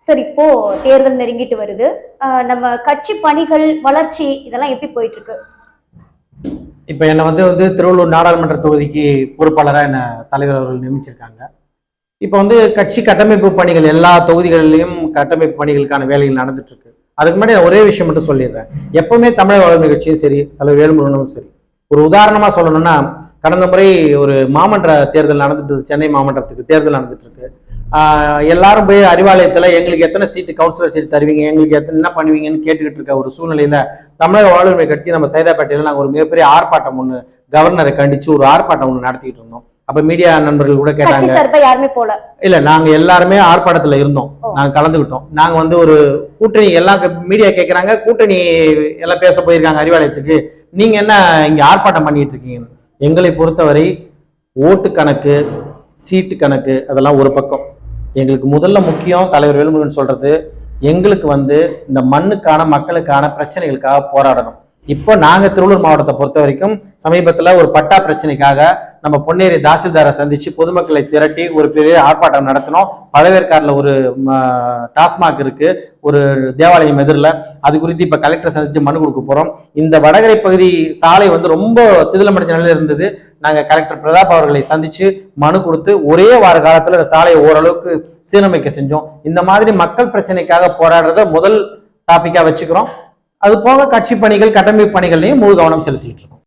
Sir இப்போ தேர்தல் நெருங்கிட்டு வருது. நம்ம கட்சி பணிகள், வளர்ச்சி இதெல்லாம் எப்படி போயிட்டு இருக்கு? இப்ப என்னை வந்து திருவள்ளூர் நாடாளுமன்ற தொகுதிக்கு பொறுப்பாளரா என்ன தலைவர் அவர்கள் நியமிச்சிருக்காங்க. இப்ப கட்சி கட்டமைப்பு பணிகள் எல்லா தொகுதிகளிலையும் கட்டமைப்பு பணிகளுக்கான வேலைகள் நடந்துட்டு இருக்கு. அதுக்கு முன்னாடி ஒரே விஷயம் மட்டும் சொல்லிடுறேன். எப்பவுமே தமிழக வளர்ச்சி கட்சியும் சரி, தலைவர் வேலுமுருகனும் சரி, ஒரு உதாரணமா சொல்லணும்னா, கடந்த முறை ஒரு மாமன்ற தேர்தல் நடந்துட்டு, சென்னை மாமன்றத்துக்கு தேர்தல் நடந்துட்டு இருக்கு. எல்லாரும் போய் அறிவாலயத்துல எங்களுக்கு எத்தனை சீட்டு கவுன்சிலர் சீட் தருவீங்க, எங்களுக்கு எத்தனை என்ன பண்ணுவீங்கன்னு கேட்டுக்கிட்டு இருக்க ஒரு சூழ்நிலையில தமிழக வாழ்வுரிமை கட்சி நம்ம சைதாப்பேட்டையில நாங்கள் ஒரு மிகப்பெரிய ஆர்ப்பாட்டம் ஒண்ணு, கவர்னரை கண்டிச்சு ஒரு ஆர்ப்பாட்டம் ஒண்ணு நடத்திட்டு இருந்தோம். அப்ப மீடியா நண்பர்கள் கூட கேட்டாங்க. யாருமே போல இல்ல, நாங்க எல்லாருமே ஆர்ப்பாட்டத்துல இருந்தோம், நாங்க கலந்துகிட்டோம். நாங்க ஒரு கூட்டணி எல்லாம் மீடியா கேட்கறாங்க, கூட்டணி எல்லாம் பேச போயிருக்காங்க அறிவாலயத்துக்கு, நீங்க என்ன இங்க ஆர்ப்பாட்டம் பண்ணிட்டு இருக்கீங்க? எங்களை பொறுத்தவரை ஓட்டு கணக்கு, சீட்டு கணக்கு அதெல்லாம் ஒரு பக்கம். எங்களுக்கு முதல்ல முக்கியம் தலைவர் வேலுமுருகன் சொல்றது, எங்களுக்கு இந்த மண்ணுக்கான மக்களுக்கான பிரச்சனைகளுக்காக போராடணும். இப்போ நாங்க திருவள்ளூர் மாவட்டத்தை பொறுத்த வரைக்கும் சமீபத்துல ஒரு பட்டா பிரச்சனைக்காக நம்ம பொன்னேரி தாசில்தாரை சந்திச்சு பொதுமக்களை திரட்டி ஒரு பெரிய ஆர்ப்பாட்டம் நடத்தினோம். பழவேற்காடுல ஒரு டாஸ்மாக் இருக்கு, ஒரு தேவாலயம் எதிரில், அது குறித்து இப்ப கலெக்டர் சந்திச்சு மனு கொடுக்க போறோம். இந்த வடகரை பகுதி சாலை ரொம்ப சிதிலமடைஞ்ச நிலையில இருந்தது. நாங்க கலெக்டர் பிரதாப் அவர்களை சந்திச்சு மனு கொடுத்து ஒரே வார காலத்துல இந்த சாலையை ஓரளவுக்கு சீரமைக்க செஞ்சோம். இந்த மாதிரி மக்கள் பிரச்சனைக்காக போராடுறத முதல் டாபிக்கா வச்சுக்கிறோம். அது போக கட்சி பணிகள், கட்டமைப்பு பணிகள்லையும் முழு கவனம் செலுத்திட்டு இருக்கோம்.